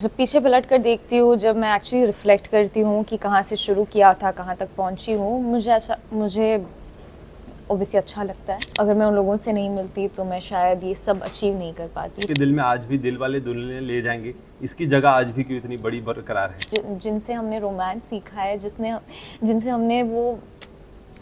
जब पीछे पलट कर देखती हूँ, जब मैं एक्चुअली रिफ्लेक्ट करती हूँ कि कहाँ से शुरू किया था, कहाँ तक पहुँची हूँ, मुझे ऑब्वियसली अच्छा लगता है। अगर मैं उन लोगों से नहीं मिलती तो मैं शायद ये सब अचीव नहीं कर पाती। के दिल में आज भी दिल वाले दुल्हनिया ले जाएंगे, इसकी जगह आज भी क्यों इतनी बड़ी बरकरार है। जिनसे हमने रोमांस सीखा है, जिनसे हमने वो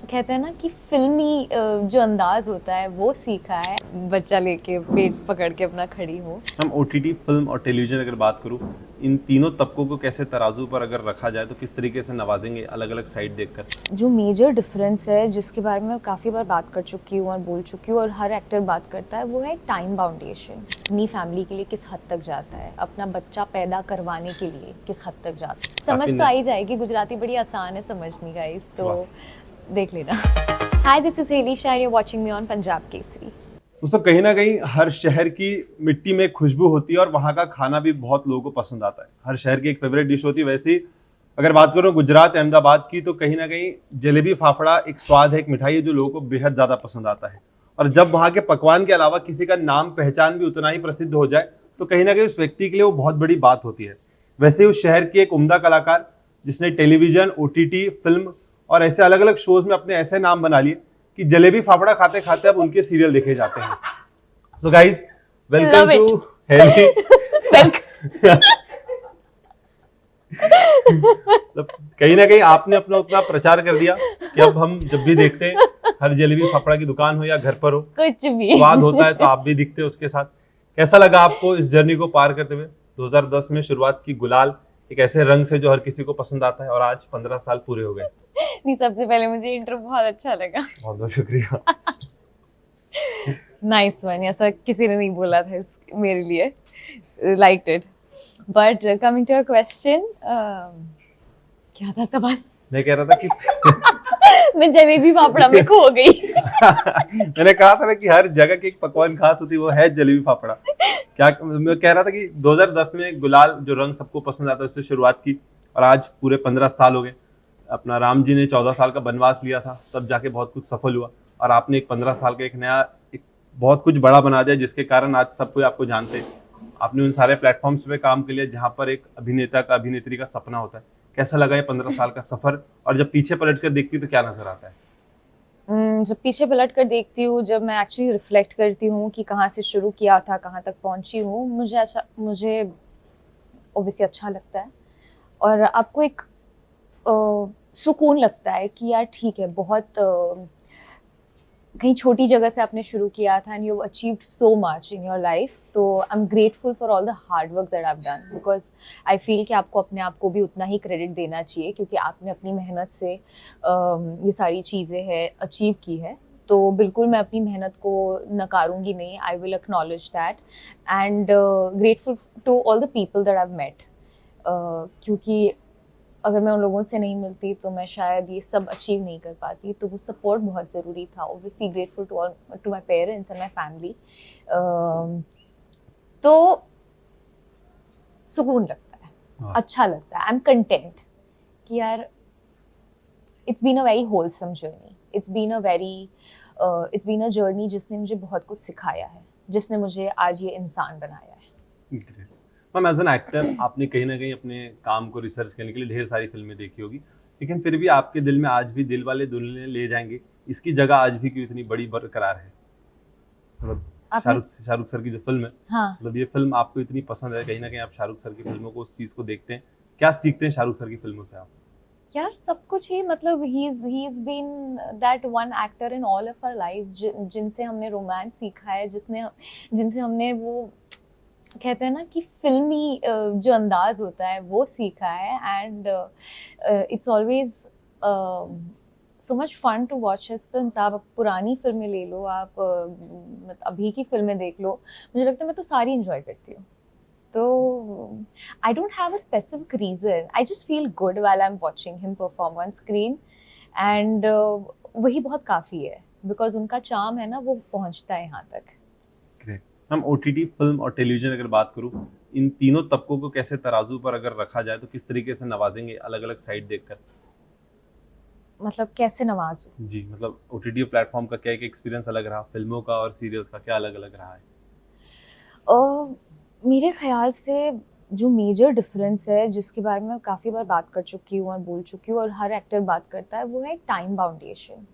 कहते हैं ना कि फिल्मी जो अंदाज होता है वो सीखा है। बच्चा लेके पेट पकड़ के अपना खड़ी हूँ। हम ओटीटी, फिल्म और टेलीविजन अगर बात करूं, इन तीनों तबकों को कैसे तराजू पर अगर रखा जाए तो किस तरीके से नवाजेंगे अलग अलग साइड देखकर। जो मेजर डिफरेंस है, जिसके बारे में काफ़ी बार बात कर चुकी हूँ और बोल चुकी हूँ और हर एक्टर बात करता है, वो है टाइम बाउंडेशन। अपनी फैमिली के लिए किस हद तक जाता है, अपना बच्चा पैदा करवाने के लिए किस हद तक जा सकता है। समझ तो आ ही जाएगी, गुजराती बड़ी आसान है समझनी गाइस, तो देख लेना। Hi, this is Heli Shah, you watching me on Punjab Kesari. दोस्तों, कहीं ना कहीं हर शहर की मिट्टी में खुशबू होती है और वहाँ का खाना भी बहुत लोगों को पसंद आता है। हर शहर की एक फेवरेट डिश होती है। वैसे ही अगर बात करूं गुजरात अहमदाबाद की, तो कहीं ना कहीं जलेबी फाफड़ा एक स्वाद है, एक मिठाई है जो लोगों को बेहद ज्यादा पसंद आता है। और जब वहाँ के पकवान के अलावा किसी का नाम पहचान भी उतना ही प्रसिद्ध हो जाए तो कहीं ना कहीं उस व्यक्ति के लिए वो बहुत बड़ी बात होती है। वैसे ही उस शहर की एक उम्दा कलाकार जिसने टेलीविजन, ओटीटी, फिल्म और ऐसे अलग अलग शोज में अपने ऐसे नाम बना लिए कि जलेबी फाफड़ा खाते खाते अब उनके सीरियल देखे जाते हैं। So guys, welcome love to it. हेली। वेलकम। मतलब कहीं ना कहीं आपने अपना उतना प्रचार कर दिया कि अब हम जब भी देखते हैं, हर जलेबी फाफड़ा की दुकान हो या घर पर हो, कुछ भी स्वाद होता है तो आप भी दिखते हो उसके साथ। कैसा लगा आपको इस जर्नी को पार करते हुए? 2010 में शुरुआत की गुलाल, एक ऐसे रंग से जो हर किसी को पसंद आता है, और आज 15 साल पूरे हो गए। नहीं, सबसे पहले मुझे इंट्रो बहुत अच्छा लगा। बहुत बहुत शुक्रिया। नाइस वन, ऐसा किसी ने नहीं बोला था मेरे लिए। Like it. But coming to your question, क्या था सवाल? मैं कह रहा था कि मैं जलेबी फाफड़ा में खो गई। मैंने कहा था ना कि हर जगह की एक पकवान खास होती है, वो है जलेबी फाफड़ा। क्या मैं कह रहा था कि 2010 में गुलाल जो रंग सबको पसंद आता है उससे शुरुआत की, और आज पूरे 15 साल हो गए। अपना राम जी ने 14 साल का वनवास लिया था, तब जाके बहुत कुछ सफल हुआ, और आपने एक 15 साल का एक नया, एक बहुत कुछ बड़ा बना दिया, जिसके कारण आज सब कोई आपको जानते हैं। आपने उन सारे प्लेटफॉर्म्स पे काम कर लिया जहां पर एक अभिनेता का, अभिनेत्री का सपना होता है। कैसा लगा ये 15 साल का सफर, और जब पीछे पलट कर देखती तो क्या नजर आता है? जब पीछे पलट कर देखती हूँ, जब मैं एक्चुअली रिफ्लेक्ट करती हूँ कि कहाँ से शुरू किया था, कहाँ तक पहुँची हूँ, मुझे ऑब्वियसली अच्छा लगता है। और आपको एक सुकून लगता है कि यार ठीक है, बहुत कहीं छोटी जगह से आपने शुरू किया था and you achieved so much in your life. तो I am grateful for all the hard work that I have done, because I feel कि आपको अपने आप को भी उतना ही क्रेडिट देना चाहिए, क्योंकि आपने अपनी मेहनत से ये सारी चीज़ें हैं अचीव की है। तो बिल्कुल मैं अपनी मेहनत को नकारूंगी नहीं, I will acknowledge that and grateful to all the people that I have met. क्योंकि अगर मैं उन लोगों से नहीं मिलती तो मैं शायद ये सब अचीव नहीं कर पाती। तो वो सपोर्ट बहुत ज़रूरी था। Obviously grateful to my parents and my family. तो सुकून लगता है, अच्छा लगता है, आई एम कंटेंट कि यार it's been a very wholesome journey, it's been a journey जिसने मुझे बहुत कुछ सिखाया है, जिसने मुझे आज ये इंसान बनाया है। मैम, एज एन एक्टर आपने कहीं ना कहीं अपने काम को रिसर्च करने के लिए ढेर सारी फिल्में देखी होगी, लेकिन फिर भी आपके दिल में आज भी दिल वाले दुल्हनिया ले जाएंगे, इसकी जगह आज भी क्यों इतनी बड़ी बरकरार है? मतलब आपने शाहरुख सर की जो फिल्म है, हाँ मतलब ये फिल्म आपको इतनी पसंद है, कहीं ना कहीं आप शाहरुख सर की फिल्मों को, उस चीज को देखते हैं। क्या सीखते हैं शाहरुख सर की फिल्मों से आप? यार, सब कुछ ही, मतलब he is been that one actor in all of our lives, जिनसे हमने रोमांस सीखा है, जिनसे हमने वो कहते हैं ना कि फिल्मी जो अंदाज होता है वो सीखा है। And it's always so much fun to watch his films. आप पुरानी फिल्में ले लो, आप अभी की फिल्में देख लो, मुझे लगता है मैं तो सारी इंजॉय करती हूँ। तो I don't have a specific reason. I just feel good while I'm watching him perform on screen, and वही बहुत काफ़ी है, because उनका चार्म है ना, वो पहुंचता है यहाँ तक। ग्रेट। हम ओटीटी, फिल्म और टेलीविजन अगर बात करूं, इन तीनों तबकों को कैसे तराजू पर अगर रखा जाए तो किस तरीके से नवाजेंगे अलग अलग साइड देखकर? मतलब कैसे नवाजूं? जी, मतलब ओटीटी प्लेटफॉर्म का क्या एक एक्सपीरियंस अलग रहा, फिल्मों का और सीरियल्स का क्या अलग अलग रहा है? मेरे ख्याल से जो मेजर डिफरेंस है जिसके बारे में मैं काफ़ी बार बात कर चुकी हूँ और बोल चुकी हूँ और हर एक्टर बात करता है, वो है एक टाइम बाउंडेशन।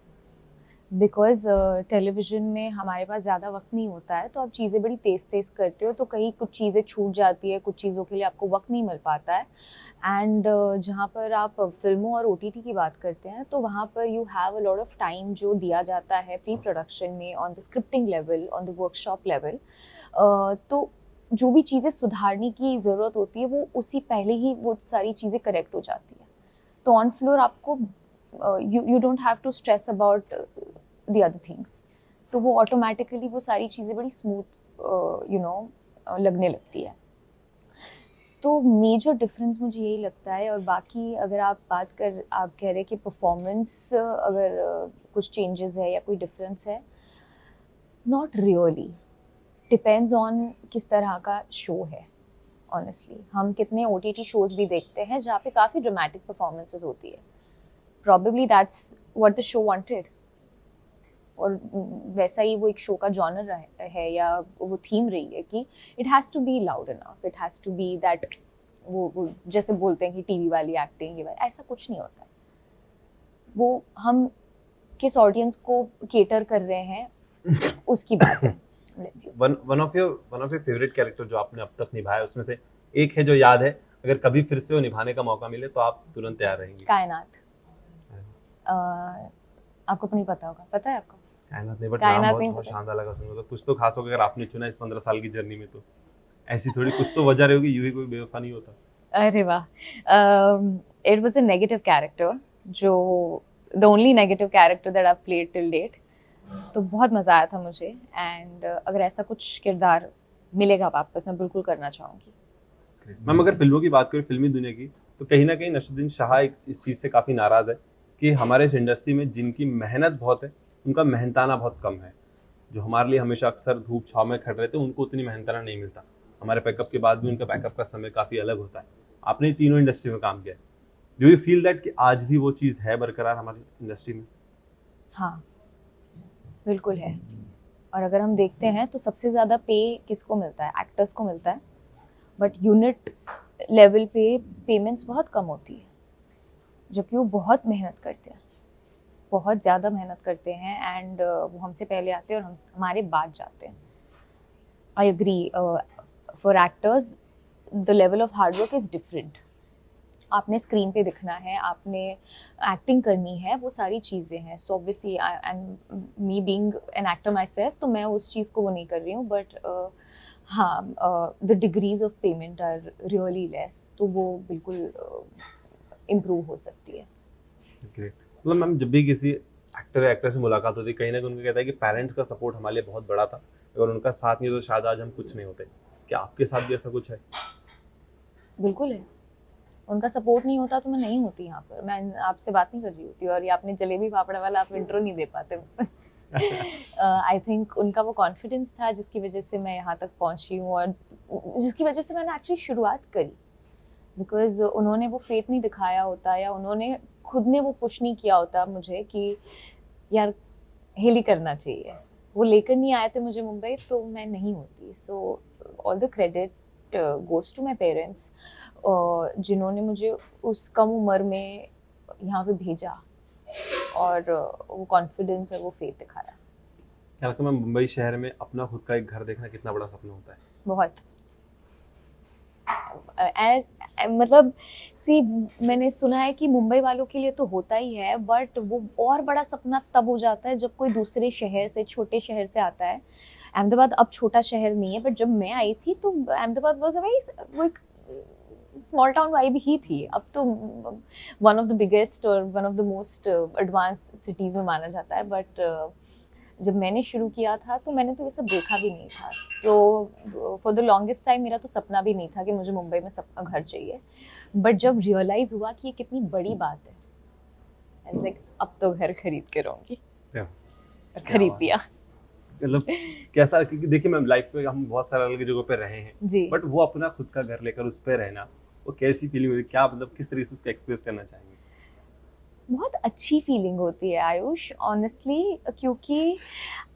बिकॉज टेलीविजन में हमारे पास ज़्यादा वक्त नहीं होता है, तो आप चीज़ें बड़ी तेज़ तेज़ करते हो, तो कहीं कुछ चीज़ें छूट जाती है, कुछ चीज़ों के लिए आपको वक्त नहीं मिल पाता है। एंड जहाँ पर आप फिल्मों और ओटीटी की बात करते हैं, तो वहाँ पर you have a lot of time जो दिया जाता है प्री प्रोडक्शन में, on the scripting level, on the workshop level. तो जो भी चीज़ें सुधारने की ज़रूरत होती है, वो उसी पहले ही वो सारी चीज़ें करेक्ट हो जाती है। तो ऑन फ्लोर आपको you don't have to stress about the other things, तो वो ऑटोमेटिकली वो सारी चीज़ें बड़ी स्मूथ लगने लगती है। तो मेजर डिफरेंस मुझे यही लगता है। और बाकी अगर आप कह रहे कि परफॉर्मेंस अगर कुछ चेंजेस है या कोई डिफरेंस है, नॉट रियली, डिपेंड्स ऑन किस तरह का शो है। ऑनेस्टली हम कितने ओटीटी शोज भी देखते हैं जहाँ पे काफ़ी ड्रामेटिक परफॉर्मेंसेस होती है, probably that's what the show wanted, और वैसा ही वो एक शो का जॉनर है या वो थीम रही है कि it has to be loud enough, it has to be that, वो जैसे बोलते हैं कि टीवी वाली एक्टिंग, ये ऐसा कुछ नहीं होता है। वो हम किस ऑडियंस को केटर कर रहे हैं उसकी बात है। One of your favourite character जो आपने अब तक निभाया उसमें से एक है जो याद है, अगर कभी फिर से वो निभाने का मौका मिले तो आप तुरंत तैयार रहेंगी? कायनात। आपको नहीं पता होगा, पता है आपको? कायनात नहीं, बट कायनात नाम बहुत नहीं बहुत पता। शानदार लगा सुनकर। तो कुछ तो खास होगा अगर आपने चुना इस 15 साल की जर्नी में, तो ऐसी थोड़ी कुछ तो वजह रही होगी, यूं ही कोई बेवफा नहीं होता। अरे वाह, it was a negative character, जो the only negative character that I played till date. तो बहुत मज़ा आया था मुझे, एंड अगर ऐसा कुछ किरदार मिलेगा वापस, मैं बिल्कुल करना चाहूँगी। मैम अगर फिल्मों की बात करें, फिल्मी दुनिया की, तो कहीं ना कहीं नसरुद्दीन शाह इस चीज़ से काफ़ी नाराज़ है कि हमारे इस इंडस्ट्री में जिनकी मेहनत बहुत है उनका मेहनताना बहुत कम है। जो हमारे लिए हमेशा अक्सर धूप छाव में खड़े रहते हैं उनको उतनी मेहनताना नहीं मिलता। हमारे पैकअप के बाद भी उनका पैकअप का समय काफ़ी अलग होता है। आपने तीनों इंडस्ट्री में काम किया है, डू यू फील दैट कि आज भी वो चीज़ है बरकरार हमारी इंडस्ट्री में? हाँ, बिल्कुल है। और अगर हम देखते हैं तो सबसे ज़्यादा पे किसको मिलता है? एक्टर्स को मिलता है, बट यूनिट लेवल पे पेमेंट्स बहुत कम होती है, जबकि वो बहुत मेहनत करते हैं, बहुत ज़्यादा मेहनत करते हैं, एंड वो हमसे पहले आते हैं और हमारे बाद जाते हैं। I agree, for actors the level of hard work is different. आपने स्क्रीन पे दिखना है, आपने एक्टिंग करनी है, वो सारी चीज़ें हैं। So obviously and me being an actor my self, तो मैं उस चीज़ को वो नहीं कर रही हूँ, बट हाँ, the degrees of payment are really less, तो वो बिल्कुल इम्प्रूव हो सकती है। ग्रेट। मतलब मैम जब भी किसी एक्टर या एक्टर से मुलाकात होती है, कहीं ना कहीं उनको कहता है कि पेरेंट्स का सपोर्ट हमारे लिए बहुत बड़ा था, अगर उनका साथ नहीं तो शायद आज हम कुछ नहीं होते। क्या आपके साथ भी ऐसा कुछ है? बिल्कुल है। उनका सपोर्ट नहीं होता तो मैं नहीं होती यहाँ पर, मैं आपसे बात नहीं कर रही होती, और ये आपने जलेबी फाफड़ा वाला आप इंट्रो नहीं दे पाते। आई थिंक उनका वो कॉन्फिडेंस था जिसकी वजह से मैं यहाँ तक पहुँची हूँ, और जिसकी वजह से मैंने एक्चुअली शुरुआत करी। बिकॉज उन्होंने वो फेथ नहीं दिखाया होता, या उन्होंने खुद ने वो पुश नहीं किया होता मुझे कि यार हिली करना चाहिए, वो लेकर नहीं आए थे मुझे मुंबई, तो मैं नहीं होती। So all the credit goes to my parents, जिन्होंने मुझे उस कम उम्र में यहाँ पे भेजा, और वो कॉन्फिडेंस और वो फेथ दिखाया। क्या लगता है मैम, मुंबई शहर में अपना खुद का एक घर देखना कितना बड़ा सपना होता है? बहुत मतलब सी, मैंने सुना है कि मुंबई वालों के लिए तो होता ही है, बट वो और बड़ा सपना तब हो जाता है जब कोई दूसरे शहर से, छोटे शहर से आता है। अहमदाबाद अब छोटा शहर नहीं है, बट जब मैं आई थी तो अहमदाबाद वाज वो एक स्मॉल टाउन वाइब ही थी। अब तो वन ऑफ द बिगेस्ट और one of the most advance cities में माना जाता है, बट जब मैंने शुरू किया था तो मैंने तो ये सब देखा भी नहीं था। तो फॉर द लॉन्गेस्ट टाइम मेरा तो सपना भी नहीं था कि मुझे मुंबई में सपना घर चाहिए, बट जब रियलाइज़ हुआ कि ये कितनी बड़ी बात है, लाइक अब तो घर खरीद के रहूँगी, और खरीद दिया। मतलब कैसा, क्योंकि देखिए मैम लाइफ में हम बहुत सारे अलग जगहों पे रहे हैं जी, बट वो अपना खुद का घर लेकर उस पे रहना, वो कैसी फीलिंग होती है? क्या मतलब किस तरीके से उसको एक्सप्रेस करना चाहेंगे? बहुत अच्छी फीलिंग होती है आयुष, ऑनेस्टली, क्योंकि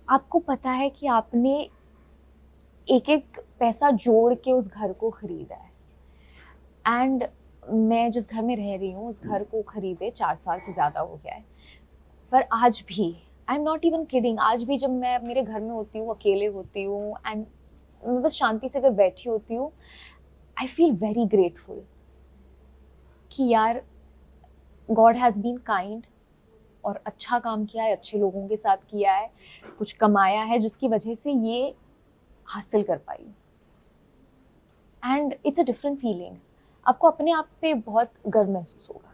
आपको पता है कि आपने एक एक पैसा जोड़ के उस घर को खरीदा है, एंड मैं जिस घर में रह रही हूँ उस घर को खरीदे 4 साल से ज़्यादा हो गया है, पर आज भी I am not even kidding, आज भी जब मैं मेरे घर में होती हूँ, अकेले होती हूँ एंड मैं बस शांति से अगर बैठी होती हूँ, आई फील वेरी ग्रेटफुल कि यार गॉड हैज़ बीन काइंड और अच्छा काम किया है, अच्छे लोगों के साथ किया है, कुछ कमाया है जिसकी वजह से ये हासिल कर पाई। And it's a different feeling, आपको अपने आप पे बहुत गर्व महसूस होगा।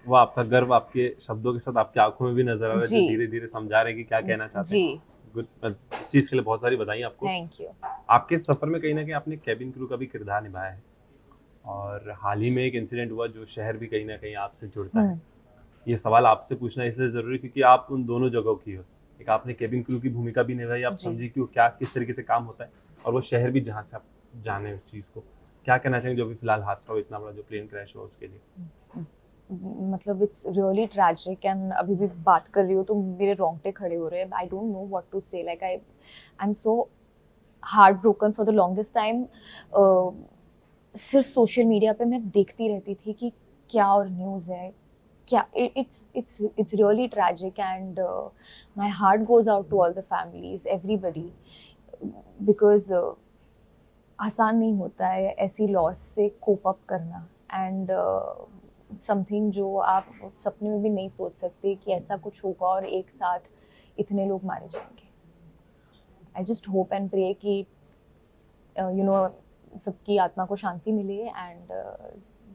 वो आपका गर्व आपके शब्दों के साथ आपकी आंखों में भी नजर आ रहा है, जो जी धीरे धीरे समझा रहे हैं कि क्या कहना चाहते जी, हैं। गुड, इस चीज के लिए बहुत सारी बधाई आपको। Thank you. आपके सफर में कहीं ना कहीं आपने कैबिन क्रू का भी किरदार निभाया है, और हाल ही में एक इंसिडेंट हुआ जो शहर भी कहीं ना कहीं आपसे जुड़ता है। ये सवाल आपसे पूछना इसलिए जरूरी क्योंकि आप उन दोनों जगहों की हो। एक आपने कैबिन क्रू की भूमिका भी निभाई, आप जी। समझी कि वो क्या किस तरीके से काम होता है, और वो शहर भी जहाँ से आप जाने उस चीज़ को। क्या कहना चाहेंगे जो भी फिलहाल हादसा हुआ, इतना बड़ा जो प्लेन क्रैश हुआ उसके लिए? मतलब इट्स रियली ट्रैजिक एंड अभी भी बात कर रही हूँ तो मेरे रोंगटे खड़े हो रहे हैं। I don't know what to say, like I am so heart broken for the longest time. सिर्फ सोशल मीडिया पे मैं देखती रहती थी कि क्या और न्यूज़ है क्या। It's really tragic and my heart goes out to all the families, everybody, because आसान नहीं होता है ऐसी लॉस से कोप अप करना। एंड समथिंग जो आप सपने में भी नहीं सोच सकते कि ऐसा कुछ होगा और एक साथ इतने लोग मारे जाएंगे। I just hope and pray कि यू नो सबकी आत्मा को शांति मिले एंड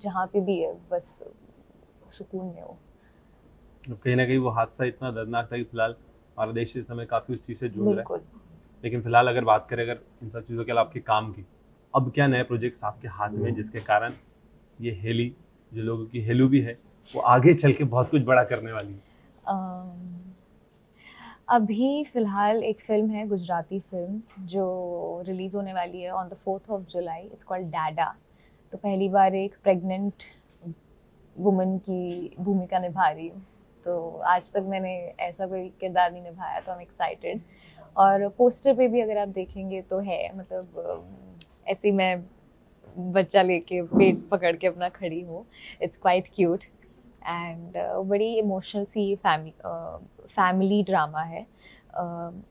जहाँ पे भी है बस सुकून में हो। तो कहीं ना कहीं वो हादसा इतना दर्दनाक था कि फिलहाल हमारा देश इस समय काफ़ी उस चीज़ से जूझ रहा है। बिल्कुल। लेकिन फिलहाल अगर बात करें अगर इन सब चीज़ों के अलावा आपके काम की, अब क्या नए प्रोजेक्ट्स आपके हाथ में जिसके कारण ये हेली जो लोगों की हेलू भी है वो आगे चल के बहुत कुछ बड़ा करने वाली है? अभी फ़िलहाल एक फ़िल्म है, गुजराती फ़िल्म जो रिलीज़ होने वाली है on the 4th of July. It's called डैडा। तो पहली बार एक प्रेग्नेंट वुमन की भूमिका निभा रही हूँ। तो आज तक मैंने ऐसा कोई किरदार नहीं निभाया, तो आई एम एक्साइटेड। और पोस्टर पे भी अगर आप देखेंगे तो है, मतलब ऐसे ही मैं बच्चा लेके पेट पकड़ के अपना खड़ी हूँ। इट्स क्वाइट क्यूट एंड बड़ी इमोशनल सी फैमिली ड्रामा है,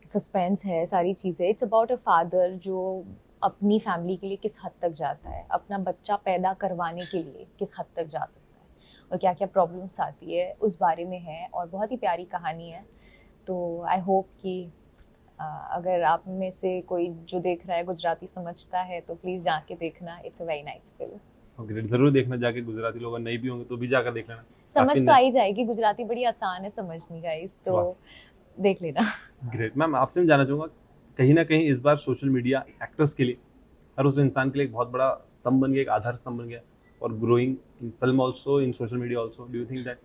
सस्पेंस है, सारी चीज़ें। इट्स अबाउट अ फादर जो अपनी फैमिली के लिए किस हद तक जाता है, अपना बच्चा पैदा करवाने के लिए किस हद तक जा सकता है और क्या क्या प्रॉब्लम्स आती है उस बारे में है, और बहुत ही प्यारी कहानी है। तो आई होप कि अगर आप में से कोई जो देख रहा है गुजराती समझता है तो प्लीज़ जाके देखना। It's a very nice film. Great, जरूर देखना जाके। गुजराती लोग नहीं भी होंगे तो भी जाकर देख लेना। समझ तो आ ही जाएगी, गुजराती बड़ी आसान है समझनी गाइस, तो देख लेना। ग्रेट मैम, आपसे मैं जानना चाहूँगा कहीं ना कहीं इस बार सोशल मीडिया एक्टर्स के लिए, हर उस इंसान के लिए एक बहुत बड़ा स्तंभ बन गया, एक आधार स्तंभ बन गया, और growing in film also, in social media also. Do you think that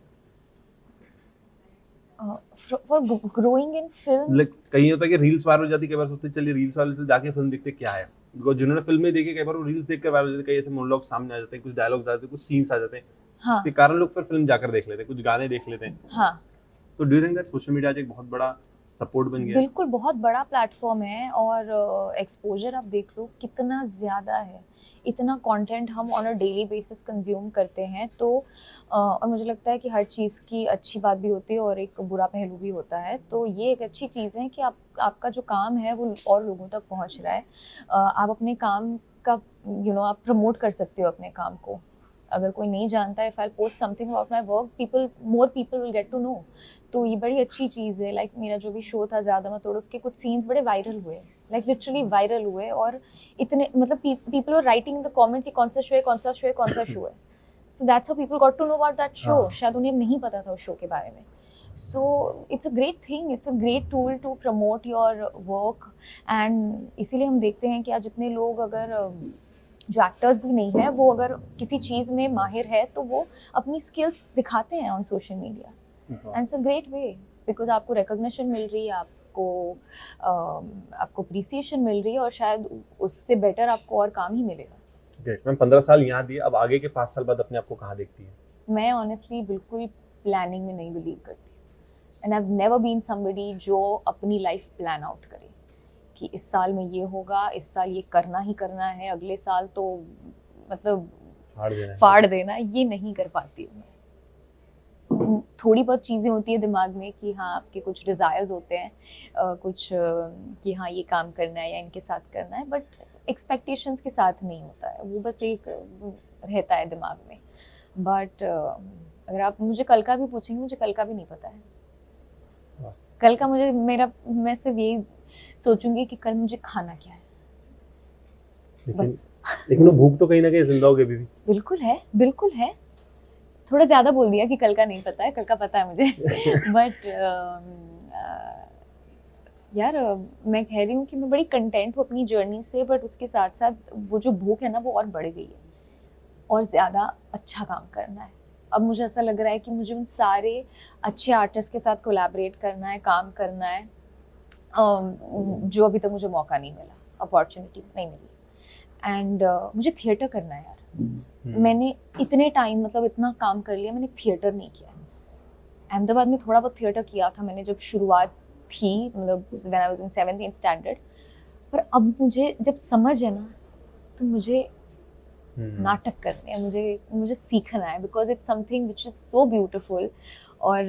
for growing in film, like कहीं होता है कि रील्स वायरल हो जाती है, कई बार सोचते हैं चलिए रील्स वाले से जाके फिल्म देखते क्या है, बिकॉज जिन्होंने फिल्म में देखी कई बार वो रील्स देख कर वायरल हो जाती है, कई ऐसे मोनोलॉग सामने आ जाते हैं, कुछ डायलॉग्स आ जाते हैं, कुछ सीन्स आ जाते हैं, हाँ इसके कारण लोग फिर फिल्म जाकर देख लेते हैं, कुछ गाने देख लेते हैं। हाँ तो do you think that social media आज एक बहुत बड़ा सपोर्ट बन गया है? बिल्कुल, बहुत बड़ा प्लेटफॉर्म है और एक्सपोजर आप देख लो कितना ज़्यादा है। इतना कंटेंट हम on a daily basis consume करते हैं, तो और मुझे लगता है कि हर चीज़ की अच्छी बात भी होती है और एक बुरा पहलू भी होता है। तो ये एक अच्छी चीज़ है कि आपका जो काम है वो और लोगों तक पहुंच रहा है। आप अपने काम का आप प्रमोट कर सकते हो अपने काम को। अगर कोई नहीं जानता है, if I post something about my work, more people will get to know. तो ये बड़ी अच्छी चीज़ है। लाइक मेरा जो भी शो था ज़्यादा मत तोड़ो, उसके कुछ सीन्स बड़े वायरल हुए, लाइक लिटरली वायरल हुए, और इतने मतलब people were writing in the comments कौन सा शो है, कौन सा शो है, कौन सा शो है। So that's how people got to know about that show. शायद उन्हें नहीं पता था उस शो के बारे में। So it's a great thing, it's a great tool to promote your work. And इसीलिए हम देखते हैं कि आज जितने लोग अगर जो एक्टर्स भी नहीं है, वो अगर किसी चीज़ में माहिर है तो वो अपनी स्किल्स दिखाते हैं on social media. And it's a great way, because आपको रिकॉग्निशन मिल रही है, आपको अप्रिसिएशन मिल रही है, और शायद उससे बेटर आपको और काम ही मिलेगा। ग्रेट मैम, 15 साल यहाँ दिए, अब आगे के 5 साल बाद अपने आप को कहाँ देखती है? मैं ऑनेस्टली बिल्कुल प्लानिंग में नहीं बिलीव करती, and I have never been somebody जो अपनी लाइफ प्लान आउट करे कि इस साल में ये होगा, इस साल ये करना ही करना है, अगले साल तो मतलब फाड़ देना, ये नहीं कर पाती हूँ। थोड़ी बहुत चीज़ें होती है दिमाग में कि हाँ आपके कुछ डिज़ायर्स होते हैं, कि हाँ ये काम करना है या इनके साथ करना है, बट एक्सपेक्टेशंस के साथ नहीं होता है, वो बस एक रहता है दिमाग में। बट अगर आप मुझे कल का भी पूछेंगे, मुझे कल का भी नहीं पता है। कल का मैं सिर्फ यही सोचूंगी कि कल मुझे खाना क्या है, लेकिन बस। लेकिन वो भूख तो कहीं ना कहीं जिंदा होगी अभी भी। बिल्कुल है। थोड़ा ज़्यादा बोल दिया कि कल का नहीं पता है, कल का पता है मुझे। बट यार मैं कह रही हूँ कि मैं बड़ी कंटेंट हूँ अपनी जर्नी से, बट उसके साथ साथ वो जो भूख है ना वो और बढ़ गई है, और ज़्यादा अच्छा काम करना है। अब मुझे ऐसा लग रहा है कि मुझे उन सारे अच्छे आर्टिस्ट के साथ कोलैबोरेट करना है, काम करना है, जो अभी तक मुझे मौका नहीं मिला, अपॉर्चुनिटी नहीं मिली। एंड मुझे थिएटर करना है यार। मैंने इतने टाइम मतलब इतना काम कर लिया, मैंने थिएटर नहीं किया। अहमदाबाद में थोड़ा बहुत थिएटर किया था मैंने जब शुरुआत थी, मतलब when I was in 7th 8th standard. पर अब मुझे जब समझ है ना, तो मुझे नाटक करने हैं, मुझे सीखना है, because it's something which is so beautiful. और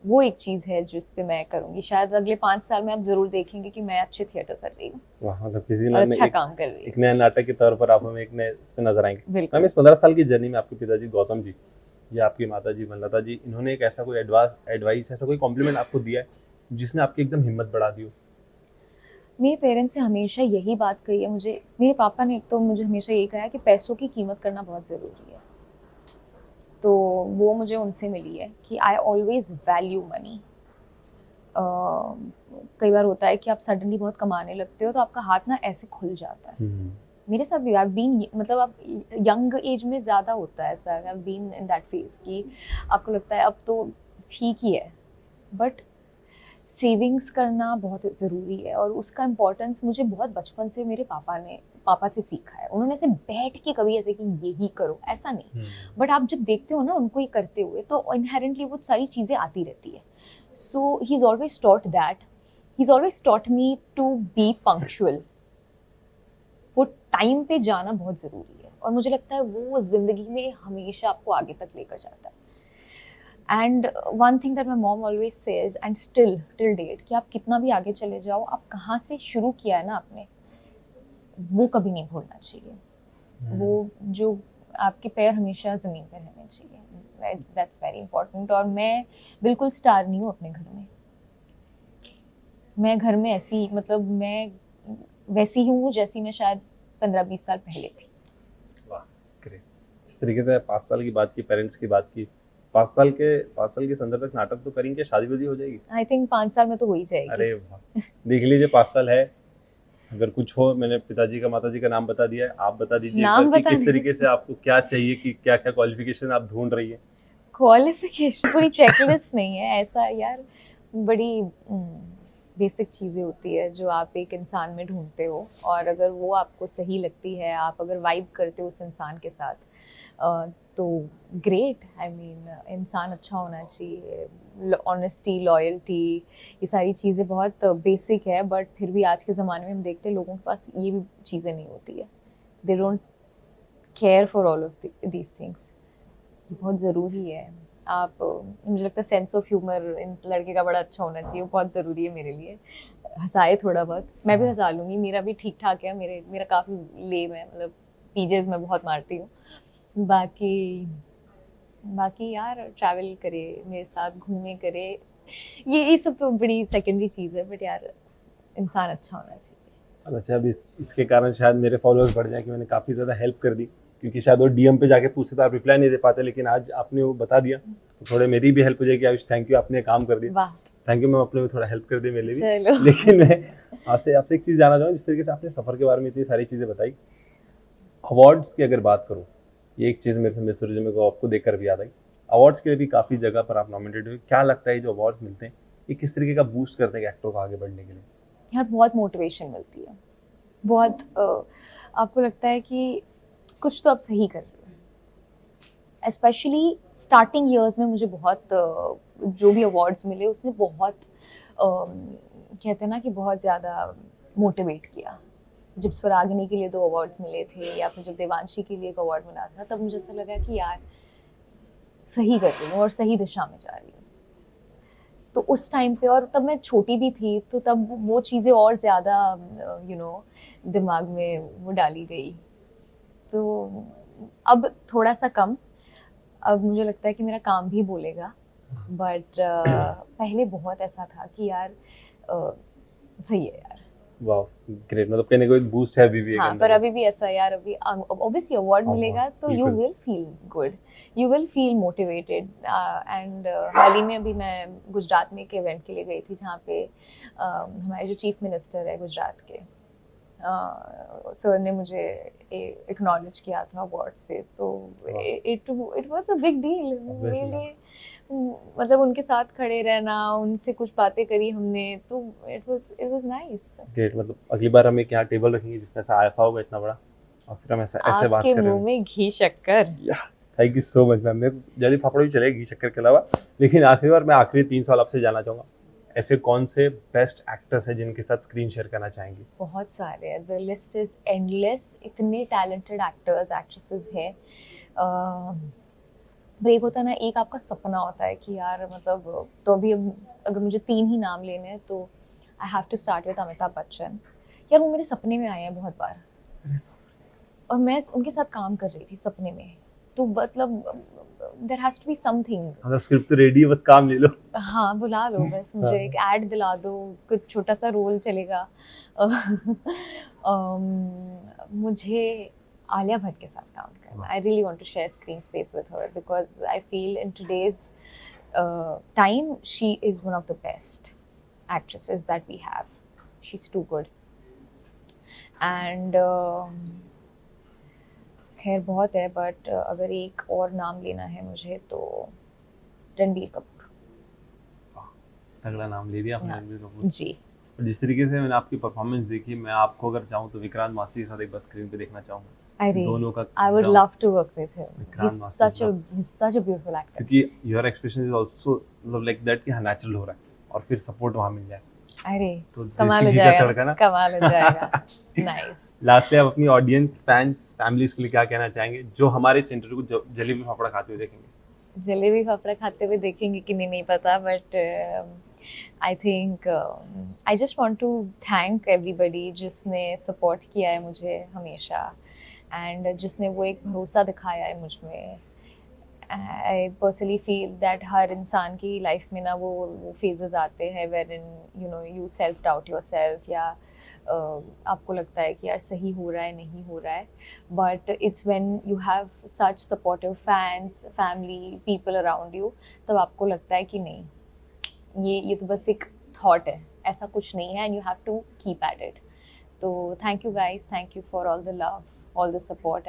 वो एक चीज़ है जिस पे मैं करूँगी। शायद अगले 5 साल में आप ज़रूर देखेंगे कि मैं अच्छे थिएटर कर रही हूँ, वाह, मतलब किसी और ने अच्छा काम कर रही एक हूँ। नया नाटक के तौर पर आप हमें एक नए इस पे नजर आएंगे। बिल्कुल। मैम, इस 15 साल की जर्नी में आपके पिताजी गौतम जी या आपकी माता जी वनलता जी, इन्होंने एक ऐसा कोई एडवाइस ऐसा कोई कॉम्प्लीमेंट आपको दिया है जिसने आपकी एकदम हिम्मत बढ़ा दी हो? मेरे पेरेंट्स ने हमेशा यही बात कही है मुझे। मेरे पापा ने एक तो मुझे हमेशा यही कहा है कि पैसों की कीमत करना बहुत ज़रूरी है, तो वो मुझे उनसे मिली है कि आई ऑलवेज वैल्यू मनी। कई बार होता है कि आप सडनली बहुत कमाने लगते हो तो आपका हाथ ना ऐसे खुल जाता है। मेरे साथ भी मतलब आप यंग एज में ज़्यादा होता है ऐसा, I been in that phase कि आपको लगता है अब तो ठीक ही है, बट सेविंग्स करना बहुत ज़रूरी है। और उसका इम्पोर्टेंस मुझे बहुत बचपन से मेरे पापा से सीखा है। उन्होंने ऐसे बैठ के कभी ऐसे कि यही करो ऐसा नहीं, बट आप जब देखते हो ना उनको ये करते हुए, तो इनहेरेंटली वो सारी चीज़ें आती रहती है। So he is always taught me to be punctual. वो टाइम पे जाना बहुत ज़रूरी है, और मुझे लगता है वो ज़िंदगी में हमेशा आपको आगे तक लेकर जाता है। And one thing that my mom always says, and still till date, कि आप कितना भी आगे चले जाओ, आप कहाँ से शुरू किया है ना आपने, वो कभी नहीं भूलना चाहिए। वो जो आपके पैर हमेशा ज़मीन पर रहने चाहिए, दैट्स वेरी इंपॉर्टेंट। और मैं बिल्कुल स्टार नहीं हूँ अपने घर में। मैं घर में ऐसी, मतलब मैं वैसी हूँ जैसी मैं शायद 15-20 साल पहले थी। वाह, ग्रेट। इस तरीके से 5 साल की बात की, पेरेंट्स की बात की, 5 साल के संदर्भ तक नाटक तो करेंगे, शादी वादी हो जाएगी? आई थिंक 5 साल में तो हो ही जाएगी। अरे वाह, देख लीजिए 5 साल है। अगर कुछ हो, मैंने पिताजी का माताजी का नाम बता दिया है, आप बता दीजिए एक बार कि किस तरीके से आपको क्या चाहिए, कि क्या क्या क्वालिफिकेशन आप ढूंढ रही है? क्वालिफिकेशन पूरी चेकलिस्ट नहीं है ऐसा यार, बड़ी बेसिक चीज़ें होती है जो आप एक इंसान में ढूंढते हो, और अगर वो आपको सही लगती है, आप अगर वाइब करते हो उस इंसान के साथ, तो ग्रेट। आई मीन इंसान अच्छा होना चाहिए, ऑनेस्टी, लॉयल्टी, ये सारी चीज़ें बहुत बेसिक है, बट फिर भी आज के ज़माने में हम देखते हैं लोगों के पास ये भी चीज़ें नहीं होती है। They don't care for all of these things. बहुत ज़रूरी है। आप मुझे लगता है सेंस ऑफ ह्यूमर इन लड़के का बड़ा अच्छा होना चाहिए, वो बहुत ज़रूरी है मेरे लिए। हंसाए थोड़ा बहुत, मैं भी हंसा लूँगी, मेरा भी ठीक ठाक है, मेरा काफ़ी लेम है, मतलब पीजेज मैं बहुत मारती हूँ। बाकी यार ट्रैवल करे मेरे साथ, घूमे करे, ये सब तो बड़ी सेकेंडरी चीज़ है, बट यार इंसान अच्छा होना चाहिए। अच्छा, अब इसके कारण शायद मेरे फॉलोअर्स बढ़ जाए कि मैंने काफ़ी ज़्यादा हेल्प कर दी, क्योंकि शायद वो डीएम पे जाके पूछते तो आप रिप्लाई नहीं दे पाते, लेकिन आज आपने वो बता दिया तो थोड़े मेरी भी हेल्प हो जाएगी। आयुष, थैंक यू, आपने काम कर दिया। वाह, थैंक यू मैम, अपने भी थोड़ा हेल्प कर दी मेरे भी। चलो। लेकिन मैं आपसे एक चीज़ जानना चाहूँगा, जिस तरीके से आपने सफ़र के बारे में इतनी सारी चीज़ें बताई, अवार्ड्स की अगर बात करूँ, ये एक चीज़ मेरे से मिस रिज्यूमे को आपको देखकर भी याद आई। अवार्ड्स के लिए भी काफ़ी जगह पर आप नॉमिनेटेड हुए। क्या लगता है जो अवार्ड्स मिलते हैं ये किस तरीके का बूस्ट करते हैं एक्टर को आगे बढ़ने के लिए? यार बहुत मोटिवेशन मिलती है, बहुत आपको लगता है कि कुछ तो आप सही कर रहे हो। स्पेशली स्टार्टिंग ईयर्स में मुझे बहुत जो भी अवार्ड्स मिले उसने बहुत कहते हैं ना कि बहुत ज़्यादा मोटिवेट किया, जब स्वरागिनी के लिए 2 अवार्ड्स मिले थे या फिर जब देवांशी के लिए एक अवार्ड मिला था, तब मुझे ऐसा लगा कि यार सही कर रही हूँ और सही दिशा में जा रही हूँ। तो उस टाइम पे, और तब मैं छोटी भी थी, तो तब वो चीज़ें और ज़्यादा दिमाग में वो डाली गई। तो अब थोड़ा सा कम, अब मुझे लगता है कि मेरा काम भी बोलेगा, बट पहले बहुत ऐसा था कि यार सही है यार। वाह, ग्रेट। मतलब कहने को एक बूस्ट है अभी भी एक हाँ, अंदर पर में। अभी भी ऐसा यार, अभी ऑब्वियसली अवार्ड मिलेगा तो यू बिल्कुल। Will feel good, you will feel motivated. And हाल ही में अभी मैं गुजरात में एक इवेंट के लिए गई थी, जहाँ पे हमारे जो चीफ मिनिस्टर है गुजरात के, सर ने मुझे एक्नॉलेज किया था अवार्ड से, तो it was a big deal मेरे लिए। मतलब उनके साथ खड़े रहना, उनसे कुछ बातें करी हमने, तो इट वाज नाइस। ग्रेट। मतलब अगली बार हम एक यहाँ टेबल रखेंगे जिसमें ऐसा आईफा होगा इतना बड़ा, और फिर हम ऐसे ऐसे बात आपके करेंगे। मुंह में घी शक्कर। Thank you so much ma'am. मेरे को जल्दी फाफड़ा भी चलेगी शक्कर के अलावा। लेकिन आखिरी बार मैं आखिरी 3 सवाल आपसे जानना चाहूँगा, ऐसे कौन से बेस्ट एक्टर्स हैं जिनके साथ स्क्रीन शेयर करना चाहेंगी? बहुत सारे हैं, द लिस्ट इज एंडलेस, इतने टैलेंटेड एक्टर्स एक्ट्रेसेस हैं। ब्रेक होता है ना, एक आपका सपना होता है कि यार मतलब, तो अभी अगर मुझे 3 ही नाम लेने हैं तो I have to start with Amitabh Bachchan. यार वो मेरे सपने में आए हैं बहुत बार, और मैं उनके साथ काम कर रही थी सपने में, तो मतलब there has to be something. मतलब स्क्रिप्ट तो रेडी है, बस काम ले लो। हाँ, बुला लो बस, मुझे एक ऐड दिला दो, कुछ छोटा सा रोल चलेगा। मुझे आलिया भट्ट के साथ काम करना, I really want to share screen space with her, because I feel in today's time she is one of the best actresses that we have. She's too good. And खैर बहुत है, बट अगर एक और नाम लेना है मुझे तो रणबीर कपूर। अगला नाम ले दिया आपने, रणबीर कपूर जी। और जिस तरीके से मैंने आपकी परफॉर्मेंस देखी, मैं आपको अगर चाहूँ तो विक्रांत मासी के साथ एक बार स्क्रीन पे देखना चाहूँगा। अरे, दोनों का I would love to work with him. Vikrant He's मासी he's such a beautiful actor. क्योंकि your expression is also like that कि हाँ नेचुरल हो रहा है, और फिर सपोर्ट वहाँ मिल जाए अरे, तो कमाल हो देसी घी का तड़का जाएगा, ना। कमाल हो जाएगा। Nice. लास्टली आप अपनी ऑडियंस, फैंस, फैमिलीज के लिए क्या कहना चाहेंगे जो हमारे इस इंटरव्यू को जलेबी फाफड़ा खाते हुए देखेंगे? जलेबी फाफड़ा खाते हुए देखेंगे कि नहीं पता, but I think I just want to thank everybody जिसने सपोर्ट किया है मुझे हमेशा, एंड जिसने वो एक भरोसा दिखाया है मुझ में। आई पर्सनली फील दैट हर इंसान की लाइफ में ना वो फेजेस आते हैं wherein you self doubt yourself, या आपको लगता है कि यार सही हो रहा है नहीं हो रहा है, but it's when you have such supportive fans, family, people around you, तब आपको लगता है कि नहीं, ये तो बस एक थॉट है, ऐसा कुछ नहीं है, and you have to keep at it. तो thank you guys, thank you for all the love, all the support.